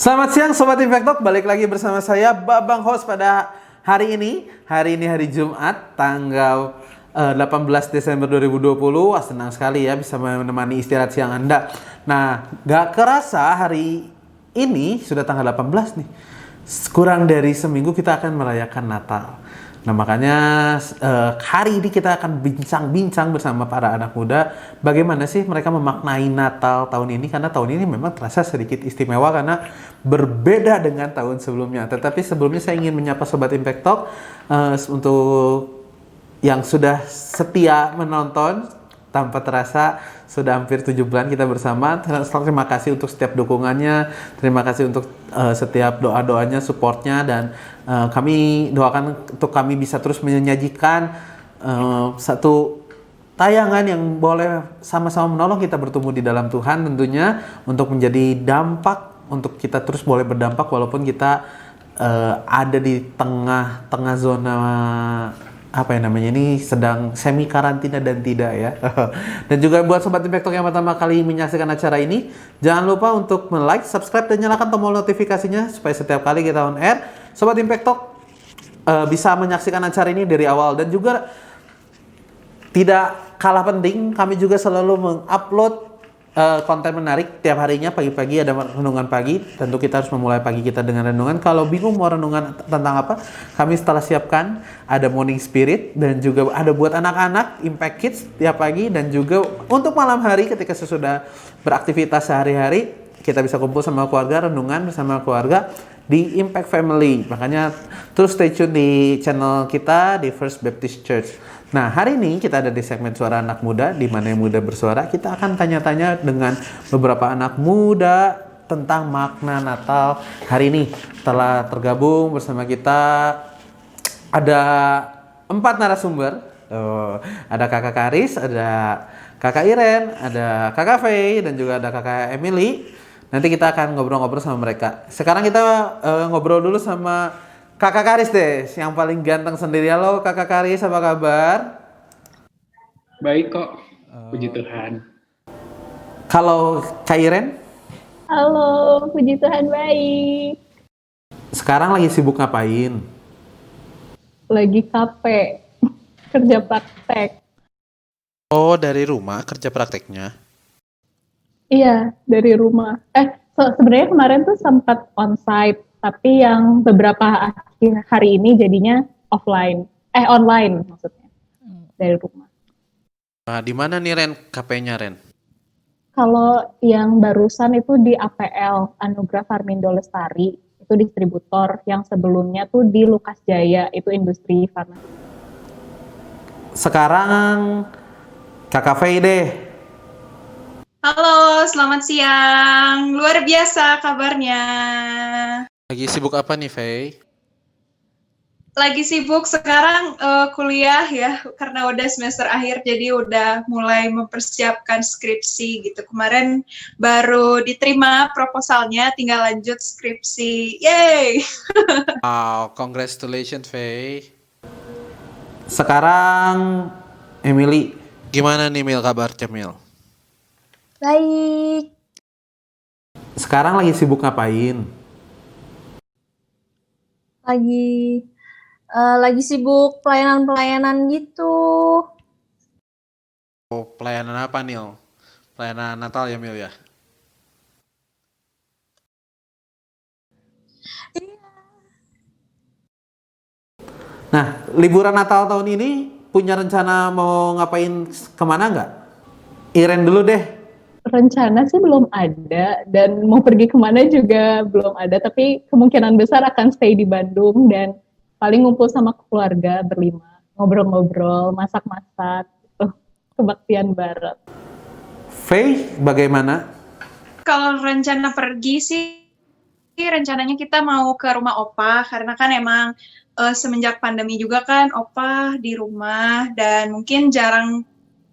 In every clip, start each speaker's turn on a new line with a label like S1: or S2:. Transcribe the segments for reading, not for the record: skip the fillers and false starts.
S1: Selamat siang Sobat Impact Talk, balik lagi bersama saya Babang Host pada hari ini. Hari ini hari Jumat, tanggal 18 Desember 2020. Wah, senang sekali ya bisa menemani istirahat siang Anda. Nah, gak kerasa hari ini sudah tanggal 18 nih. Kurang dari seminggu kita akan merayakan Natal. Nah, makanya hari ini kita akan bincang-bincang bersama para anak muda bagaimana sih mereka memaknai Natal tahun ini, karena tahun ini memang terasa sedikit istimewa karena berbeda dengan tahun sebelumnya. Tetapi sebelumnya saya ingin menyapa Sobat Impact Talk untuk yang sudah setia menonton. Tanpa terasa sudah hampir 7 bulan kita bersama. Terima kasih untuk setiap dukungannya, terima kasih untuk setiap doa-doanya, supportnya, dan kami doakan untuk kami bisa terus menyajikan satu tayangan yang boleh sama-sama menolong kita bertumbuh di dalam Tuhan, tentunya untuk menjadi dampak, untuk kita terus boleh berdampak walaupun kita ada di tengah-tengah zona apa yang namanya ini, sedang semi karantina dan tidak ya. Dan juga buat Sobat Impact Talk yang pertama kali menyaksikan acara ini, jangan lupa untuk like, subscribe, dan nyalakan tombol notifikasinya supaya setiap kali kita on air, Sobat Impact Talk bisa menyaksikan acara ini dari awal. Dan juga tidak kalah penting, kami juga selalu mengupload konten menarik tiap harinya. Pagi-pagi ada renungan pagi, tentu kita harus memulai pagi kita dengan renungan. Kalau bingung mau renungan tentang apa, kami setelah siapkan ada Morning Spirit, dan juga ada buat anak-anak Impact Kids tiap pagi, dan juga untuk malam hari ketika sesudah beraktivitas sehari-hari kita bisa kumpul sama keluarga, renungan bersama keluarga di Impact Family. Makanya terus stay tune di channel kita di First Baptist Church. Nah, hari ini kita ada di segmen Suara Anak Muda, di mana yang muda bersuara. Kita akan tanya-tanya dengan beberapa anak muda tentang makna Natal. Hari ini telah tergabung bersama kita ada 4 narasumber. Ada Kakak Karis, ada Kakak Iren, ada Kakak Faye, dan juga ada Kakak Emily. Nanti kita akan ngobrol-ngobrol sama mereka. Sekarang kita ngobrol dulu sama Kakak Karis deh, yang paling ganteng sendiri. Halo Kakak Karis, apa kabar?
S2: Baik kok, puji Tuhan.
S1: Kalau Kak Iren?
S3: Halo, puji Tuhan baik.
S1: Sekarang lagi sibuk ngapain?
S3: Lagi KP, kerja praktek.
S1: Oh, dari rumah kerja prakteknya?
S3: Iya, dari rumah. Sebenarnya kemarin tuh sempat onsite, tapi yang beberapa hari ini jadinya online maksudnya, dari rumah.
S1: Nah, di mana nih Ren, KP-nya Ren?
S3: Kalau yang barusan itu di APL, Anugerah Farmindo Lestari, itu distributor. Yang sebelumnya tuh di Lukas Jaya, itu industri farmasi.
S1: Sekarang Kakak Faye deh.
S4: Halo, selamat siang. Luar biasa kabarnya.
S1: Lagi sibuk apa nih Faye?
S4: Lagi sibuk sekarang kuliah ya, karena udah semester akhir, jadi udah mulai mempersiapkan skripsi gitu. Kemarin baru diterima proposalnya, tinggal lanjut skripsi. Yeay!
S1: Wow, congratulations Faye. Sekarang Emily, gimana nih Mil, kabarnya Mil?
S5: Baik,
S1: Sekarang lagi sibuk ngapain?
S5: lagi sibuk pelayanan gitu.
S1: Oh, pelayanan apa Nil? Pelayanan Natal ya Mil ya? Nah, liburan Natal tahun ini punya rencana mau ngapain kemana nggak? Iren dulu deh.
S3: Rencana sih belum ada, dan mau pergi kemana juga belum ada, tapi kemungkinan besar akan stay di Bandung dan paling ngumpul sama keluarga berlima, ngobrol-ngobrol, masak-masak, gitu. Kebaktian bareng.
S1: Faye, bagaimana?
S4: Kalau rencana pergi sih, rencananya kita mau ke rumah Opa, karena kan emang semenjak pandemi juga kan Opa di rumah, dan mungkin jarang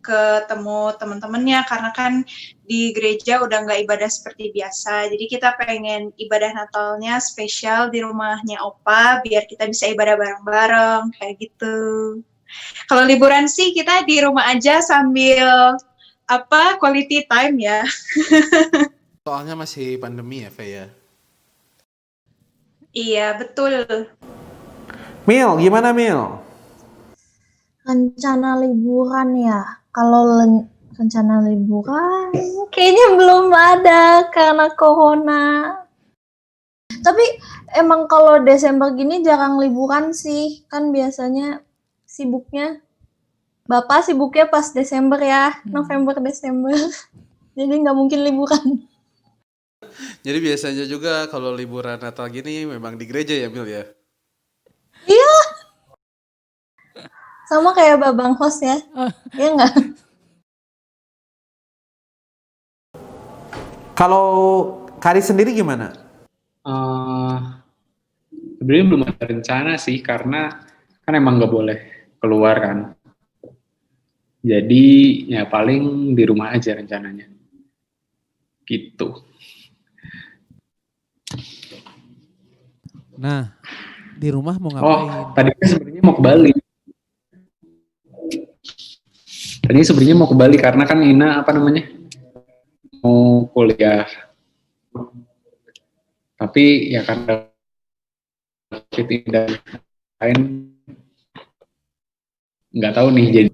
S4: ketemu teman-temannya karena kan di gereja udah nggak ibadah seperti biasa. Jadi kita pengen ibadah Natalnya spesial di rumahnya Opa, biar kita bisa ibadah bareng-bareng, kayak gitu. Kalau liburan sih kita di rumah aja sambil quality time ya.
S1: Soalnya masih pandemi ya Faye ya?
S4: Iya, betul.
S1: Mil, gimana Mil?
S5: Rencana liburan ya. Kalau rencana liburan kayaknya belum ada karena corona. Tapi emang kalau Desember gini jarang liburan sih. Kan biasanya sibuknya. Bapak sibuknya pas Desember ya. November, Desember. Jadi nggak mungkin liburan.
S1: Jadi biasanya juga kalau liburan Natal gini memang di gereja ya Mil ya?
S5: Iya. Sama kayak Babang host ya. Iya nggak?
S1: Kalau Kari sendiri gimana?
S2: Eh, Sebenarnya belum ada rencana sih, karena kan emang nggak boleh keluar kan. Jadi ya paling di rumah aja rencananya. Gitu.
S6: Nah, di rumah mau
S2: Oh,
S6: ngapain?
S2: tadinya sebenarnya mau ke Bali. Tadinya sebenarnya mau ke Bali karena kan Ina apa namanya? Mau kuliah. Tapi ya karena COVID ini dan lain nggak tahu nih jadi.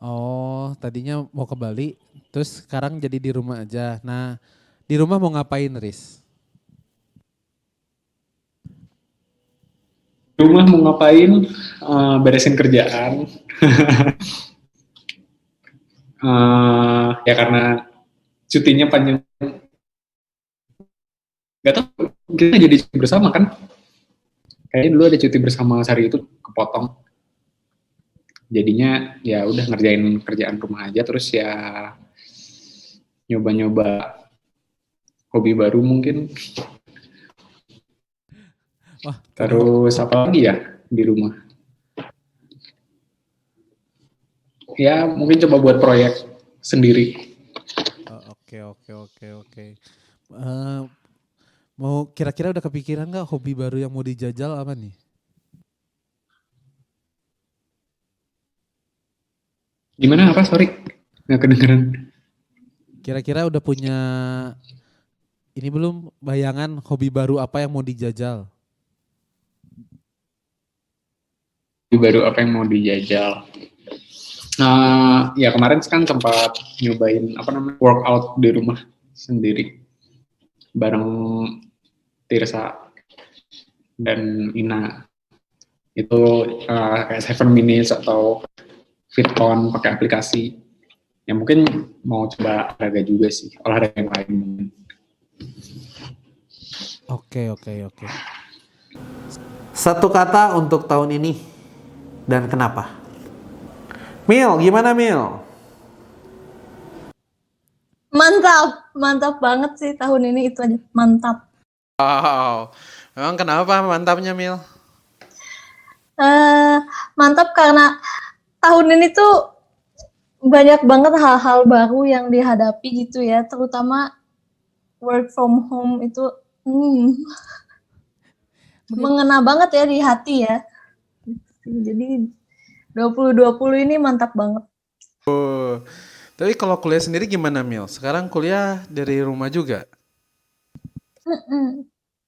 S6: Oh, tadinya mau ke Bali, terus sekarang jadi di rumah aja. Nah, di rumah mau ngapain, Riz?
S2: Rumah mau ngapain? Beresin kerjaan. Ya karena cutinya panjang. Gak tau, kita jadi cuti bersama kan? Kayaknya dulu ada cuti bersama hari itu kepotong. Jadinya ya udah ngerjain kerjaan rumah aja, terus ya nyoba-nyoba hobi baru mungkin.
S6: Wah,
S2: Terus apa lagi ya di rumah? Ya mungkin coba buat proyek sendiri.
S6: Oke. Mau kira-kira udah kepikiran nggak hobi baru yang mau dijajal apa nih?
S2: Gimana apa? Sorry, nggak kedengeran.
S6: Kira-kira udah punya ini belum bayangan hobi baru apa yang mau dijajal?
S2: Hobi baru apa yang mau dijajal? Ya kemarin kan sempat nyobain apa namanya workout di rumah sendiri bareng Tirsa dan Ina. Itu kayak 7 minutes atau Fitcon pakai aplikasi. Ya mungkin mau coba olahraga juga sih, olahraga yang lain.
S6: Oke.
S1: Satu kata untuk tahun ini dan kenapa? Mil, gimana Mil?
S5: Mantap banget sih tahun ini itu aja. Mantap.
S1: Wow, memang kenapa mantapnya Mil?
S5: Mantap karena tahun ini tuh banyak banget hal-hal baru yang dihadapi gitu ya, terutama work from home itu mengena banget ya di hati ya. Jadi 2020 ini mantap banget.
S1: Tapi kalau kuliah sendiri gimana Mil? Sekarang kuliah dari rumah juga?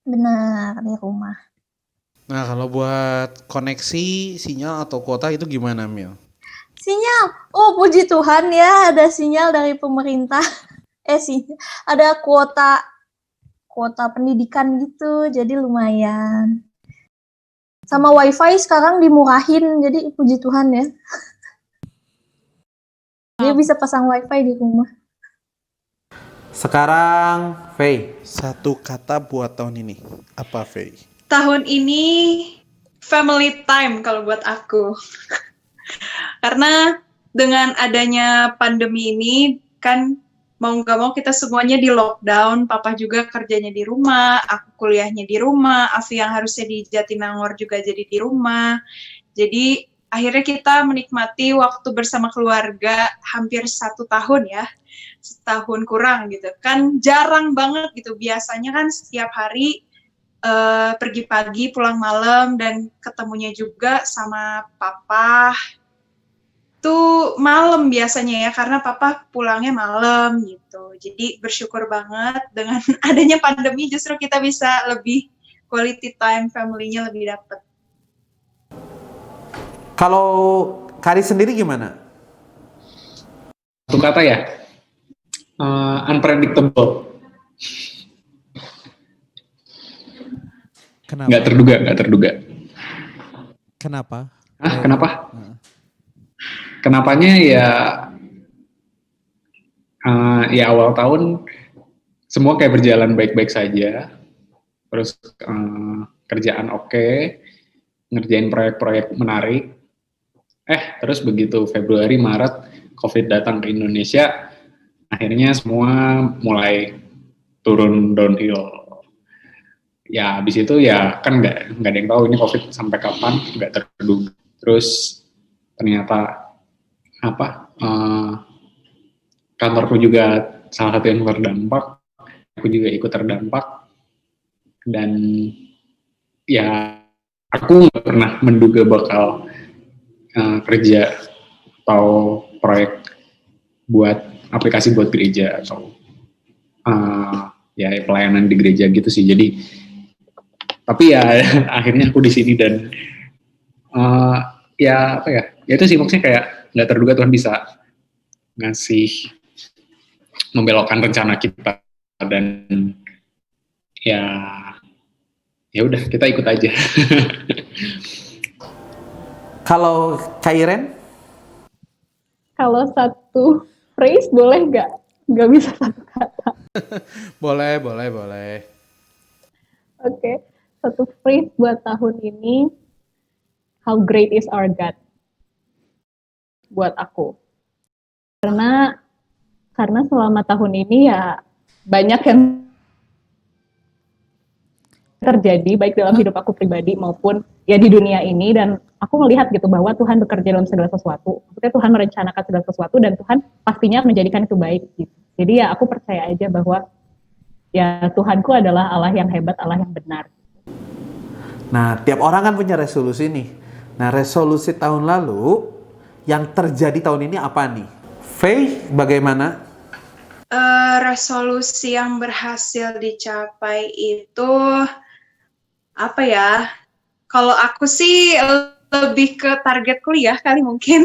S5: Benar, di rumah.
S1: Nah kalau buat koneksi, sinyal atau kuota itu gimana Mil?
S5: Sinyal, oh puji Tuhan ya ada sinyal dari pemerintah. Ada kuota pendidikan gitu, jadi lumayan. Sama wifi sekarang dimurahin, jadi puji Tuhan ya. Dia bisa pasang wifi di rumah.
S1: Sekarang Faye.
S7: Satu kata buat tahun ini. Apa, Faye?
S4: Tahun ini family time kalau buat aku. Karena dengan adanya pandemi ini kan mau nggak mau kita semuanya di lockdown, papa juga kerjanya di rumah, aku kuliahnya di rumah, Afi yang harusnya di Jatinangor juga jadi di rumah. Jadi akhirnya kita menikmati waktu bersama keluarga hampir 1 tahun ya, setahun kurang gitu. Kan jarang banget gitu, biasanya kan setiap hari pergi pagi, pulang malam, dan ketemunya juga sama papa. itu malam biasanya ya, karena papa pulangnya malam gitu. Jadi bersyukur banget dengan adanya pandemi justru kita bisa lebih quality time family-nya lebih dapet.
S1: Kalau Kari sendiri gimana?
S2: Satu kata ya, unpredictable.
S6: Kenapa?
S2: Nggak terduga.
S6: Kenapa?
S2: Kenapa?
S6: Heeh.
S2: Kenapanya ya, ya awal tahun semua kayak berjalan baik-baik saja. Terus kerjaan oke, ngerjain proyek-proyek menarik. Terus begitu Februari, Maret, COVID datang ke Indonesia, akhirnya semua mulai turun downhill. Ya habis itu ya kan nggak ada yang tahu ini COVID sampai kapan, nggak terduga. Terus ternyata kantorku juga salah satu yang terdampak, aku juga ikut terdampak, dan ya aku nggak pernah menduga bakal kerja atau proyek buat aplikasi buat gereja atau ya pelayanan di gereja gitu sih. Jadi tapi ya akhirnya aku di sini dan ya apa ya itu sih maksudnya kayak nggak terduga Tuhan bisa ngasih membelokkan rencana kita, dan ya udah kita ikut aja.
S1: Kalau Kairen?
S3: Kalau satu phrase boleh nggak? Nggak bisa satu kata.
S6: Boleh.
S3: Oke, satu phrase buat tahun ini, how great is our God, buat aku. Karena selama tahun ini ya banyak yang terjadi baik dalam hidup aku pribadi maupun ya di dunia ini, dan aku melihat gitu bahwa Tuhan bekerja dalam segala sesuatu. Maksudnya Tuhan merencanakan segala sesuatu dan Tuhan pastinya menjadikan itu baik gitu. Jadi ya aku percaya aja bahwa ya Tuhanku adalah Allah yang hebat, Allah yang benar.
S1: Nah, tiap orang kan punya resolusi nih. Nah, resolusi tahun lalu yang terjadi tahun ini apa nih? Faye, bagaimana?
S4: Resolusi yang berhasil dicapai itu apa ya? Kalau aku sih lebih ke target kuliah kali mungkin.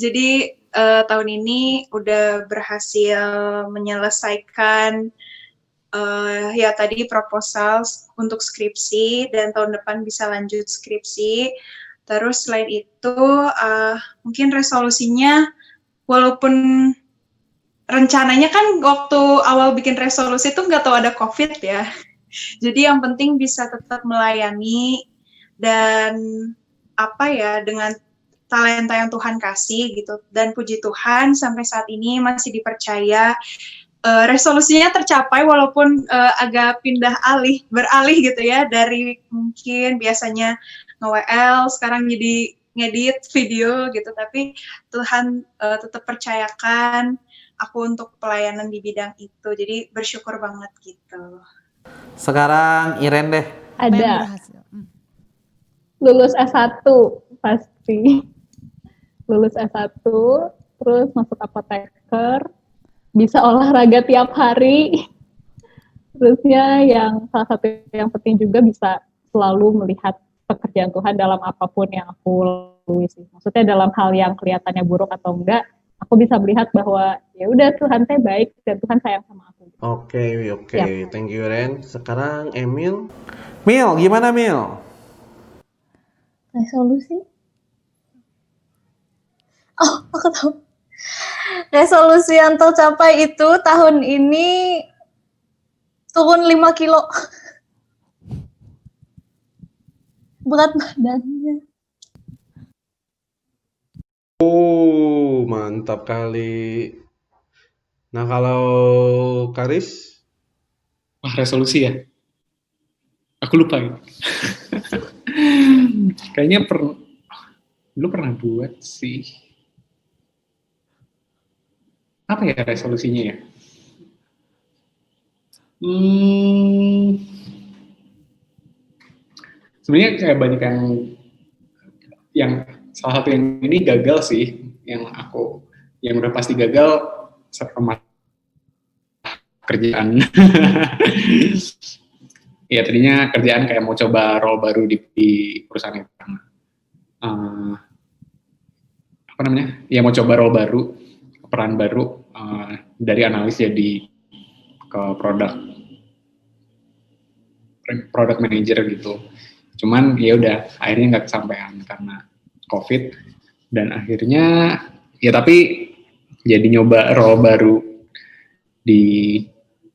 S4: Jadi tahun ini udah berhasil menyelesaikan ya tadi proposal untuk skripsi, dan tahun depan bisa lanjut skripsi. Terus selain itu mungkin resolusinya, walaupun rencananya kan waktu awal bikin resolusi itu nggak tahu ada COVID ya. Jadi yang penting bisa tetap melayani dan dengan talenta yang Tuhan kasih gitu. Dan puji Tuhan sampai saat ini masih dipercaya. Resolusinya tercapai walaupun agak beralih gitu ya, dari mungkin biasanya nge-WL sekarang jadi ngedit video gitu, tapi Tuhan tetap percayakan aku untuk pelayanan di bidang itu, jadi bersyukur banget gitu.
S1: Sekarang Iren deh.
S8: Apa yang
S3: Ada
S8: berhasil?
S3: lulus S1 pasti. Lulus S1, terus masuk apoteker, bisa olahraga tiap hari. Terusnya yang salah satu yang penting juga bisa selalu melihat pekerjaan Tuhan dalam apapun yang aku lalui sih. Maksudnya dalam hal yang kelihatannya buruk atau enggak, aku bisa melihat bahwa ya udah Tuhan teh baik dan Tuhan sayang sama aku.
S9: Oke,
S3: Siap.
S9: thank you Ren. Sekarang Emil.
S1: Mil, gimana Mil?
S5: Resolusi? Oh, aku tahu. Resolusi yang tercapai itu tahun ini turun 5 kilo. Berat badannya.
S9: Oh, mantap kali. Nah, kalau Karis?
S2: Wah, resolusi ya? Aku lupa ya. Kayaknya dulu pernah buat sih. Apa ya resolusinya ya? Sebenarnya kayak banyak yang salah satu yang ini gagal sih. yang udah pasti gagal sama kerjaan. Ya tadinya kerjaan kayak mau coba role baru di perusahaan itu. Uh, apa namanya? Ya mau coba role baru, peran baru dari analis jadi ke product manager gitu. Cuman ya udah akhirnya nggak kesampaian karena COVID dan akhirnya ya tapi jadi nyoba role baru di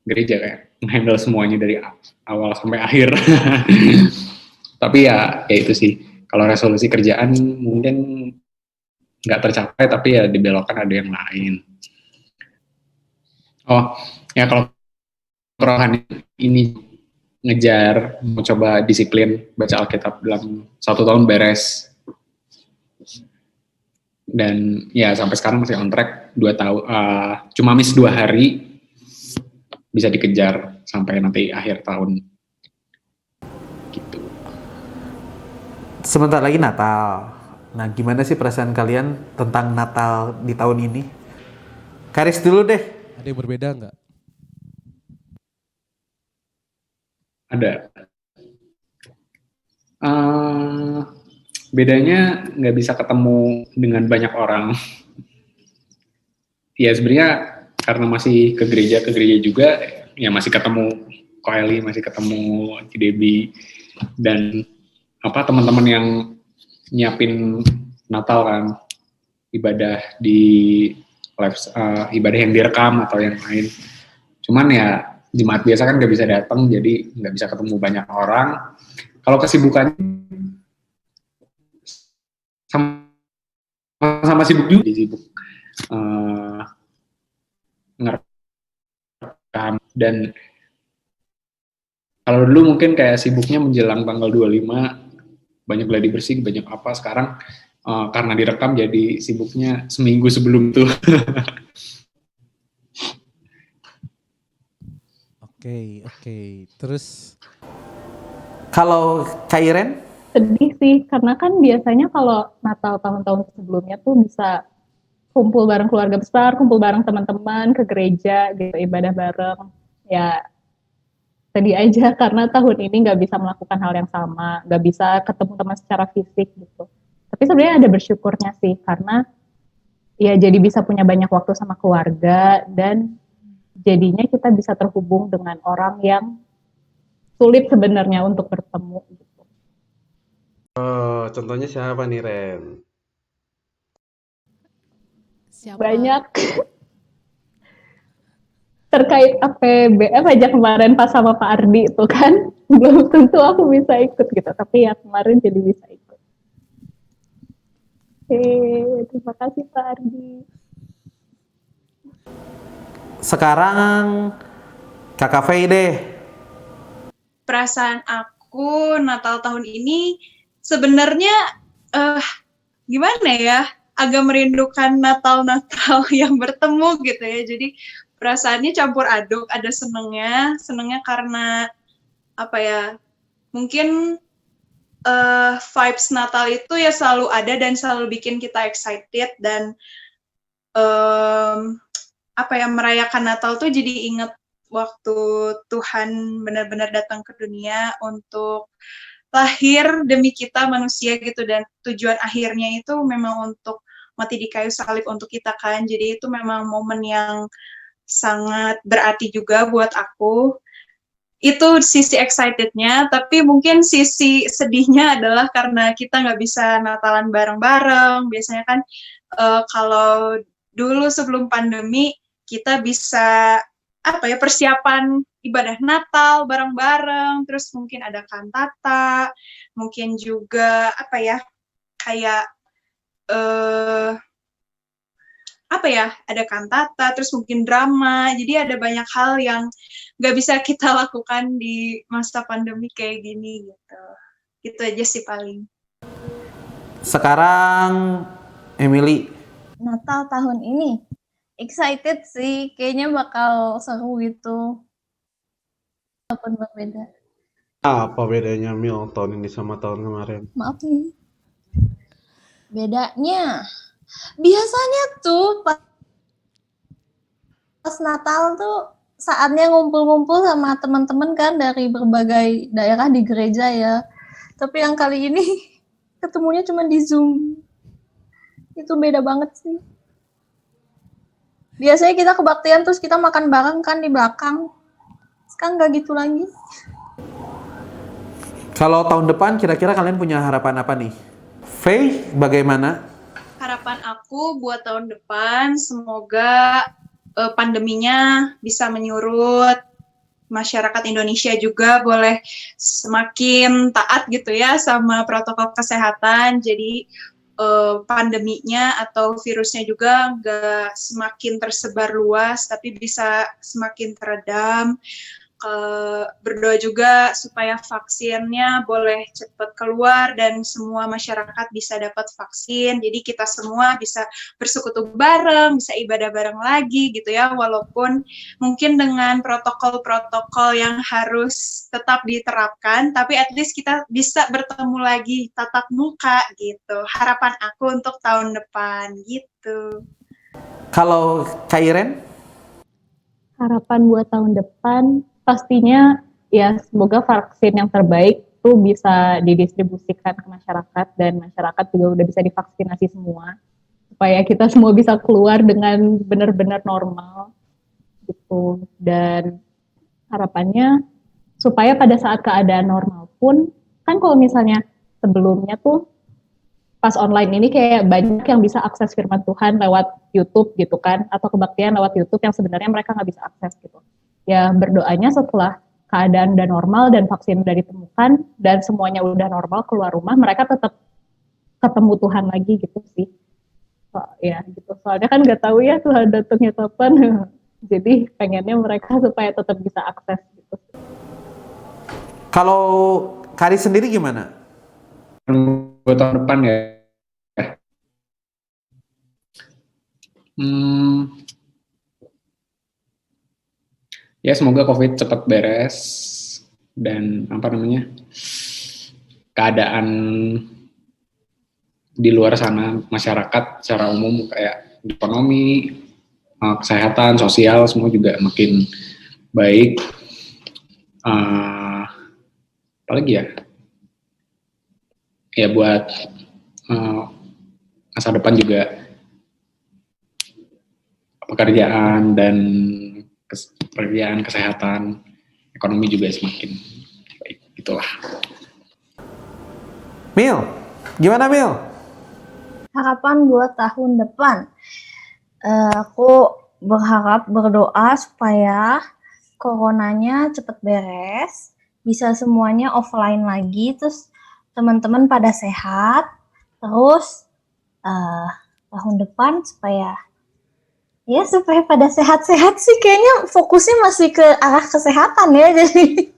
S2: gereja kayak handle semuanya dari awal sampai akhir. Tapi ya itu sih. Kalau resolusi kerjaan mungkin nggak tercapai, tapi ya dibelokkan ada yang lain. Oh, ya kalau kerohanian ini ngejar mau coba disiplin baca Alkitab dalam 1 tahun beres. Dan ya sampai sekarang masih on track 2 tahun, cuma miss 2 hari, bisa dikejar sampai nanti akhir tahun gitu.
S1: Sebentar lagi Natal. Nah, gimana sih perasaan kalian tentang Natal di tahun ini? Karis dulu deh.
S6: Ada yang berbeda nggak?
S2: Ada. Bedanya nggak bisa ketemu dengan banyak orang. Ya sebenarnya karena masih ke gereja juga, ya masih ketemu Ko Eli, masih ketemu Ci Debbie, dan teman-teman yang nyiapin Natal kan, ibadah di live, ibadah yang direkam atau yang lain. Cuman ya jemaat biasa kan nggak bisa datang, jadi nggak bisa ketemu banyak orang. Kalau kesibukannya sama sibuk juga, sibuk ngerekam, dan kalau dulu mungkin kayak sibuknya menjelang tanggal 25, banyak gladi bersih, banyak apa. Sekarang karena direkam jadi sibuknya seminggu sebelum itu.
S6: Oke. Terus
S1: Kalau Kak Iren?
S3: Sedih sih, karena kan biasanya kalau Natal tahun-tahun sebelumnya tuh bisa kumpul bareng keluarga besar, kumpul bareng teman-teman ke gereja gitu, ibadah bareng. Ya sedih aja karena tahun ini nggak bisa melakukan hal yang sama, nggak bisa ketemu teman secara fisik gitu. Tapi sebenarnya ada bersyukurnya sih, karena ya jadi bisa punya banyak waktu sama keluarga, dan jadinya kita bisa terhubung dengan orang yang sulit sebenarnya untuk bertemu gitu.
S9: Oh, contohnya siapa nih, Ren?
S8: Siapa?
S3: Banyak. Terkait APBF aja kemarin pas sama Pak Ardi itu kan, belum tentu aku bisa ikut gitu, tapi ya kemarin jadi bisa ikut. Oke, terima kasih Pak Ardi.
S1: Sekarang Kakak Fei deh.
S4: Perasaan aku Natal tahun ini sebenarnya gimana ya, agak merindukan Natal-Natal yang bertemu gitu ya. Jadi perasaannya campur aduk, ada senengnya karena apa ya, mungkin vibes Natal itu ya selalu ada dan selalu bikin kita excited, dan merayakan Natal tuh jadi inget waktu Tuhan benar-benar datang ke dunia untuk lahir demi kita manusia gitu, dan tujuan akhirnya itu memang untuk mati di kayu salib untuk kita kan. Jadi itu memang momen yang sangat berarti juga buat aku. Itu sisi excitednya, tapi mungkin sisi sedihnya adalah karena kita nggak bisa Natalan bareng-bareng. Biasanya kan kalau dulu sebelum pandemi kita bisa persiapan ibadah Natal bareng-bareng, terus mungkin ada kantata, mungkin juga kayak ada kantata, terus mungkin drama. Jadi ada banyak hal yang nggak bisa kita lakukan di masa pandemi kayak gini gitu. Gitu aja sih paling.
S1: Sekarang Emily.
S5: Natal tahun ini excited sih, kayaknya bakal seru gitu. Walaupun berbeda.
S9: Apa bedanya Mil tahun ini sama tahun kemarin?
S5: Maaf nih. Bedanya Biasanya tuh pas Natal tuh saatnya ngumpul-ngumpul sama teman-teman kan dari berbagai daerah di gereja ya. Tapi yang kali ini ketemunya cuma di Zoom. Itu beda banget sih. Biasanya kita kebaktian terus kita makan bareng kan di belakang. Sekarang nggak gitu lagi.
S1: Kalau tahun depan kira-kira kalian punya harapan apa nih? Faye, bagaimana?
S4: Harapan aku buat tahun depan semoga pandeminya bisa menyurut, masyarakat Indonesia juga boleh semakin taat gitu ya sama protokol kesehatan. Jadi pandeminya atau virusnya juga nggak semakin tersebar luas, tapi bisa semakin teredam. Berdoa juga supaya vaksinnya boleh cepat keluar dan semua masyarakat bisa dapat vaksin. Jadi kita semua bisa bersekutu bareng, bisa ibadah bareng lagi gitu ya. Walaupun mungkin dengan protokol-protokol yang harus tetap diterapkan, tapi at least kita bisa bertemu lagi tatap muka gitu. Harapan aku untuk tahun depan gitu.
S1: Kalau Kak Iren?
S3: Harapan buat tahun depan pastinya ya semoga vaksin yang terbaik tuh bisa didistribusikan ke masyarakat dan masyarakat juga udah bisa divaksinasi semua supaya kita semua bisa keluar dengan benar-benar normal gitu. Dan harapannya supaya pada saat keadaan normal pun kan kalau misalnya sebelumnya tuh pas online ini kayak banyak yang bisa akses firman Tuhan lewat YouTube gitu kan, atau kebaktian lewat YouTube yang sebenarnya mereka nggak bisa akses gitu. Ya berdoanya setelah keadaan udah normal dan vaksin udah ditemukan dan semuanya udah normal keluar rumah, mereka tetap ketemu Tuhan lagi gitu sih. So, ya gitu. Soalnya kan nggak tahu ya Tuhan datangnya kapan. Jadi pengennya mereka supaya tetap bisa akses gitu.
S1: Kalau Kari sendiri gimana?
S2: Buat tahun depan ya. Ya semoga COVID cepat beres dan keadaan di luar sana masyarakat secara umum kayak ekonomi, kesehatan, sosial semua juga makin baik. Apalagi ya? Ya buat masa depan juga pekerjaan dan pekerjaan, kesehatan, ekonomi juga semakin baik, gitulah.
S1: Mil, gimana Mil?
S5: Harapan buat tahun depan, aku berdoa supaya coronanya cepet beres, bisa semuanya offline lagi, terus teman-teman pada sehat, terus tahun depan supaya pada sehat-sehat sih, kayaknya fokusnya masih ke arah kesehatan ya, jadi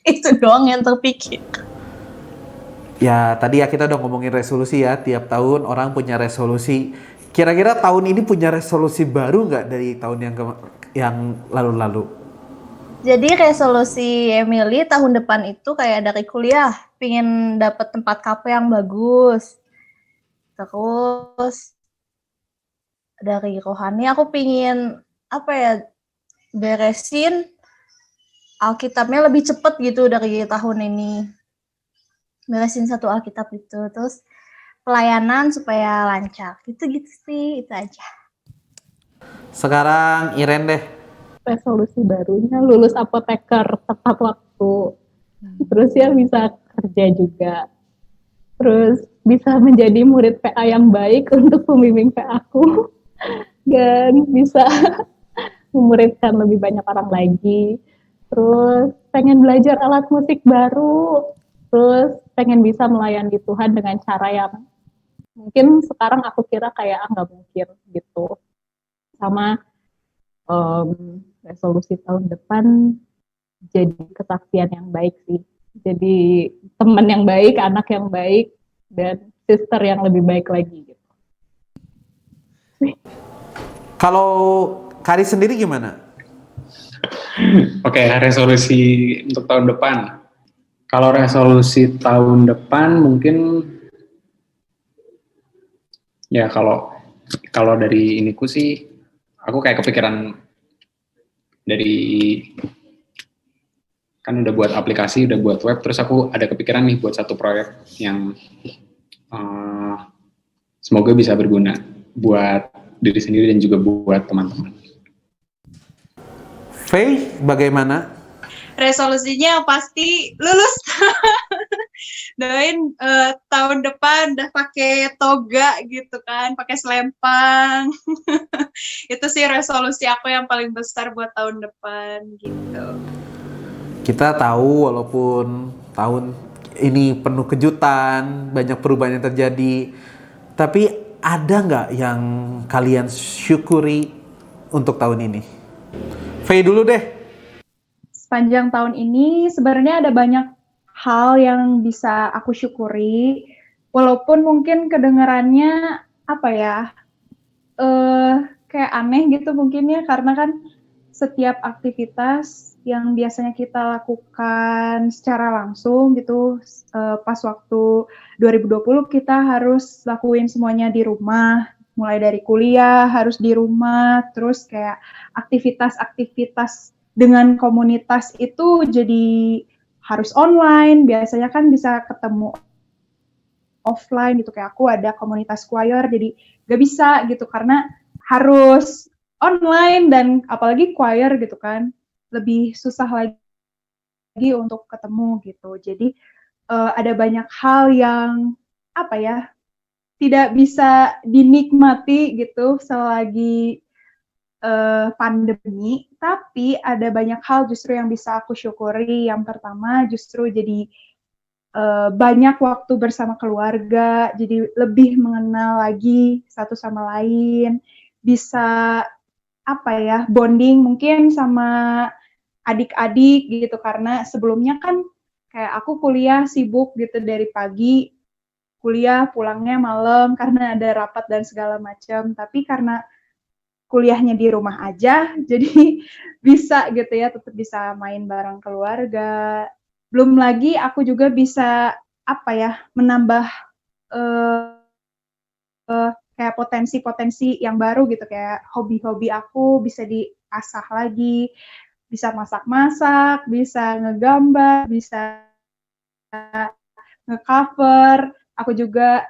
S5: itu doang yang terpikir.
S1: Ya tadi ya kita udah ngomongin resolusi ya, tiap tahun orang punya resolusi. Kira-kira tahun ini punya resolusi baru nggak dari tahun yang lalu-lalu?
S5: Jadi resolusi Emily tahun depan itu kayak dari kuliah, pingin dapet tempat kafe yang bagus. Terus dari rohani aku pingin beresin Alkitabnya lebih cepet gitu dari tahun ini. Beresin satu Alkitab itu, terus pelayanan supaya lancar. Gitu-gitu sih, itu aja.
S1: Sekarang Iren deh.
S3: Resolusi barunya lulus apoteker tepat waktu. Terus ya bisa kerja juga. Terus bisa menjadi murid PA yang baik untuk pembimbing PA aku. Dan bisa memuridkan lebih banyak orang lagi. Terus pengen belajar alat musik baru. Terus pengen bisa melayani Tuhan dengan cara yang mungkin sekarang aku kira kayak nggak mungkin gitu. Sama resolusi tahun depan jadi kesaksian yang baik sih. Jadi teman yang baik, anak yang baik, dan sister yang lebih baik lagi gitu.
S1: Kalau Kari sendiri gimana?
S2: Oke, resolusi untuk tahun depan. Kalau resolusi tahun depan mungkin Ya kalau dari iniku sih, aku kayak kepikiran dari kan udah buat aplikasi, udah buat web, terus aku ada kepikiran nih buat satu proyek yang uh, semoga bisa berguna buat diri sendiri dan juga buat teman-teman.
S1: Faye, bagaimana?
S4: Resolusinya pasti lulus. Doain tahun depan udah pakai toga gitu kan, pakai selempang. Itu sih resolusi aku yang paling besar buat tahun depan gitu.
S1: Kita tahu walaupun tahun ini penuh kejutan, banyak perubahan yang terjadi, tapi ada nggak yang kalian syukuri untuk tahun ini? Faye dulu deh.
S8: Sepanjang tahun ini sebenarnya ada banyak hal yang bisa aku syukuri, walaupun mungkin kedengarannya apa ya, kayak aneh gitu mungkin ya, karena kan setiap aktivitas yang biasanya kita lakukan secara langsung gitu, pas waktu 2020 kita harus lakuin semuanya di rumah, mulai dari kuliah harus di rumah, terus kayak aktivitas-aktivitas dengan komunitas itu jadi harus online, biasanya kan bisa ketemu offline gitu, kayak aku ada komunitas choir, jadi gak bisa gitu karena harus online, dan apalagi choir gitu kan, lebih susah lagi untuk ketemu gitu. Jadi ada banyak hal yang apa ya, tidak bisa dinikmati gitu selagi pandemi, tapi ada banyak hal justru yang bisa aku syukuri. Yang pertama justru jadi banyak waktu bersama keluarga, jadi lebih mengenal lagi satu sama lain, bisa apa ya, bonding mungkin sama adik-adik gitu, karena sebelumnya kan kayak aku kuliah sibuk gitu dari pagi, kuliah pulangnya malam karena ada rapat dan segala macam, tapi karena kuliahnya di rumah aja, jadi bisa gitu ya, tetap bisa main bareng keluarga. Belum lagi aku juga bisa apa ya, menambah kayak potensi-potensi yang baru gitu, kayak hobi-hobi aku bisa diasah lagi, bisa masak-masak, bisa ngegambar, bisa ngecover. Aku juga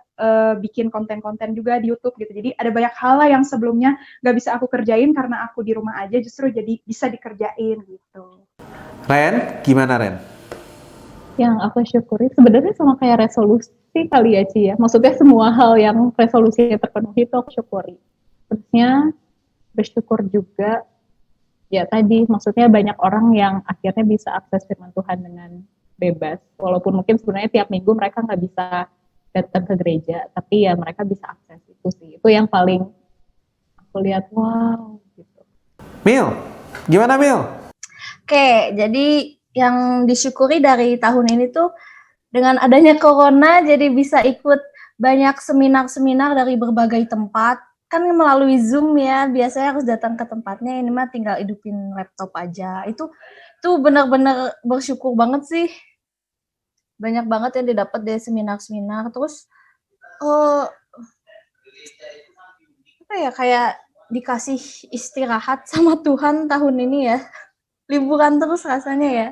S8: bikin konten-konten juga di YouTube gitu. Jadi ada banyak hal lah yang sebelumnya nggak bisa aku kerjain karena aku di rumah aja, justru jadi bisa dikerjain gitu.
S1: Ren, gimana Ren?
S3: Yang aku syukuri sebenarnya sama kayak resolusi kali ya Ci ya. Maksudnya semua hal yang resolusinya terpenuhi itu aku syukuri. Terusnya bersyukur juga ya tadi, maksudnya banyak orang yang akhirnya bisa akses firman Tuhan dengan bebas. Walaupun mungkin sebenarnya tiap minggu mereka nggak bisa datang ke gereja, tapi ya mereka bisa akses itu sih. Itu yang paling aku lihat, wow gitu.
S1: Mil, gimana Mil?
S5: Oke, jadi yang disyukuri dari tahun ini tuh dengan adanya corona jadi bisa ikut banyak seminar-seminar dari berbagai tempat. Kan melalui Zoom ya, biasanya harus datang ke tempatnya, ini mah tinggal hidupin laptop aja. Itu benar-benar bersyukur banget sih. Banyak banget yang didapat dari seminar-seminar. Terus apa ya, kayak dikasih istirahat sama Tuhan tahun ini ya. Liburan terus rasanya ya.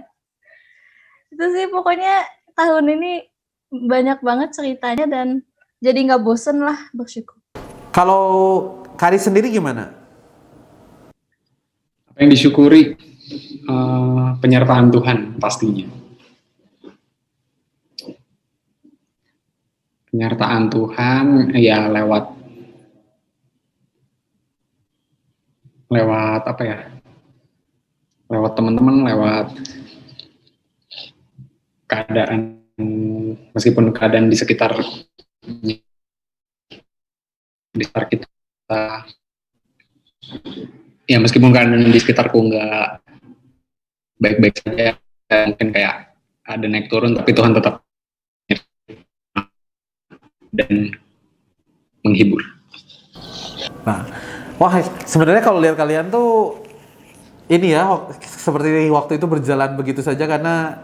S5: Itu sih pokoknya tahun ini banyak banget ceritanya dan jadi nggak bosen lah, bersyukur.
S1: Kalau Kari sendiri gimana?
S2: Apa yang disyukuri? Penyertaan Tuhan pastinya. Penyertaan Tuhan ya lewat apa ya? Lewat teman-teman, lewat keadaan, meskipun keadaan di sekitar kita, ya meskipun keadaan di sekitarku nggak baik-baik saja, mungkin kayak ada naik turun, tapi Tuhan tetap dan menghibur.
S1: Nah, wah sebenarnya kalau lihat kalian tuh ini ya, seperti waktu itu berjalan begitu saja karena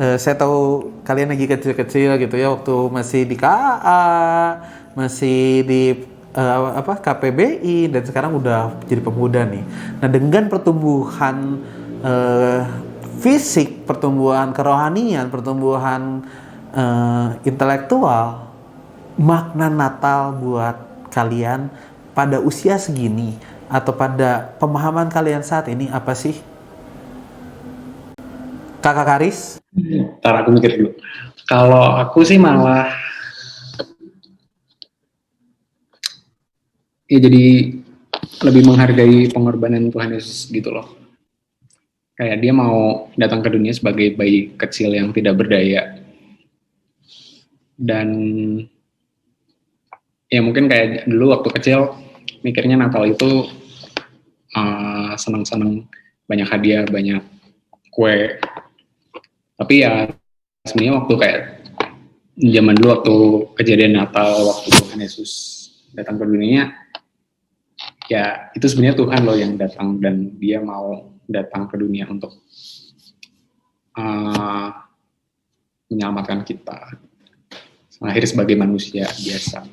S1: saya tahu kalian lagi kecil-kecil gitu ya, waktu masih di KA, masih di KPBI dan sekarang udah jadi pemuda nih. Nah, dengan pertumbuhan fisik, pertumbuhan kerohanian, pertumbuhan intelektual, makna Natal buat kalian pada usia segini atau pada pemahaman kalian saat ini apa sih? Kakak Karis?
S2: Ntar aku mikir dulu. Kalau aku sih malah ya jadi lebih menghargai pengorbanan Tuhan Yesus gitu loh. Kayak dia mau datang ke dunia sebagai bayi kecil yang tidak berdaya. Dan ya mungkin kayak dulu waktu kecil mikirnya Natal itu senang-senang, banyak hadiah, banyak kue. Tapi ya sebenarnya waktu kayak zaman dulu waktu kejadian Natal, waktu Tuhan Yesus datang ke dunia, ya itu sebenarnya Tuhan loh yang datang dan dia mau datang ke dunia untuk menyelamatkan kita, lahir sebagai manusia biasa.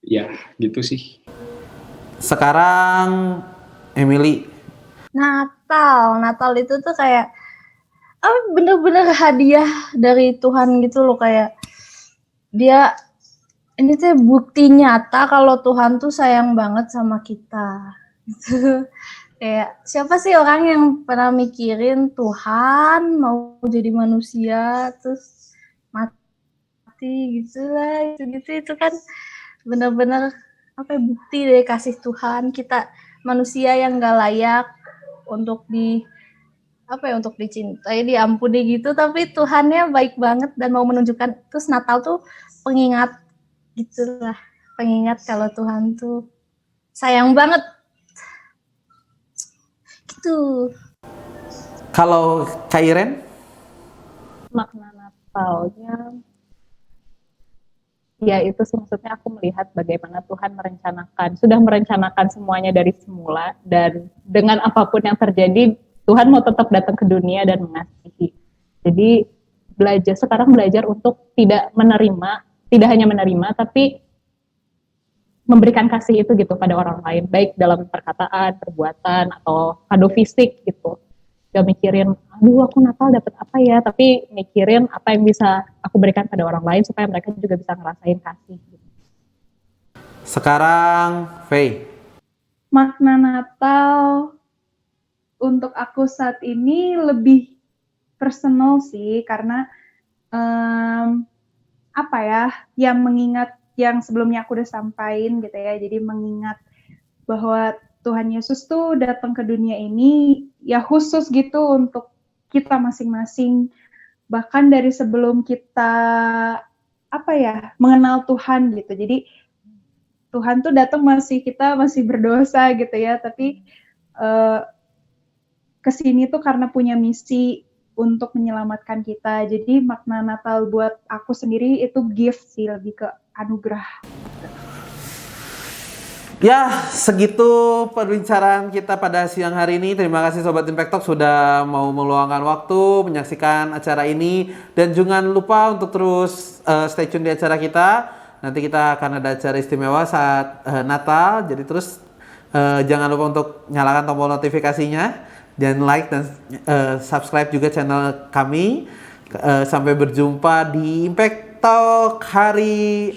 S2: Ya gitu sih.
S1: Sekarang Emily.
S5: Natal itu tuh kayak bener-bener hadiah dari Tuhan gitu loh, kayak dia ini tuh bukti nyata kalau Tuhan tuh sayang banget sama kita. Kayak siapa sih orang yang pernah mikirin Tuhan mau jadi manusia terus mati gitu lah, itu kan bener-bener bukti dari kasih Tuhan. Kita manusia yang gak layak untuk untuk dicintai, diampuni gitu, tapi Tuhannya baik banget dan mau menunjukkan. Terus Natal tuh pengingat gitulah, pengingat kalau Tuhan tuh sayang banget gitu.
S1: Kalau Kak Iren?
S3: Makna Natalnya ya itu sih, maksudnya aku melihat bagaimana Tuhan sudah merencanakan semuanya dari semula, dan dengan apapun yang terjadi Tuhan mau tetap datang ke dunia dan mengasihi. Jadi sekarang belajar untuk tidak hanya menerima, tapi memberikan kasih itu gitu pada orang lain, baik dalam perkataan, perbuatan, atau kado fisik gitu. Gak mikirin, aduh aku Natal dapat apa ya, tapi mikirin apa yang bisa aku berikan pada orang lain supaya mereka juga bisa ngerasain kasih. Gitu.
S1: Sekarang Faye.
S8: Makna Natal untuk aku saat ini lebih personal sih, karena yang mengingat yang sebelumnya aku udah sampaikan gitu ya, jadi mengingat bahwa Tuhan Yesus tuh datang ke dunia ini ya khusus gitu untuk kita masing-masing, bahkan dari sebelum kita mengenal Tuhan gitu. Jadi Tuhan tuh datang kita masih berdosa gitu ya, tapi kesini tuh karena punya misi untuk menyelamatkan kita. Jadi makna Natal buat aku sendiri itu gift sih, lebih ke anugerah.
S1: Ya, segitu perbincangan kita pada siang hari ini. Terima kasih Sobat Impact Talk sudah mau meluangkan waktu menyaksikan acara ini. Dan jangan lupa untuk terus stay tune di acara kita. Nanti kita akan ada acara istimewa saat Natal. Jadi terus jangan lupa untuk nyalakan tombol notifikasinya. Dan like dan subscribe juga channel kami. Sampai berjumpa di Impact Talk hari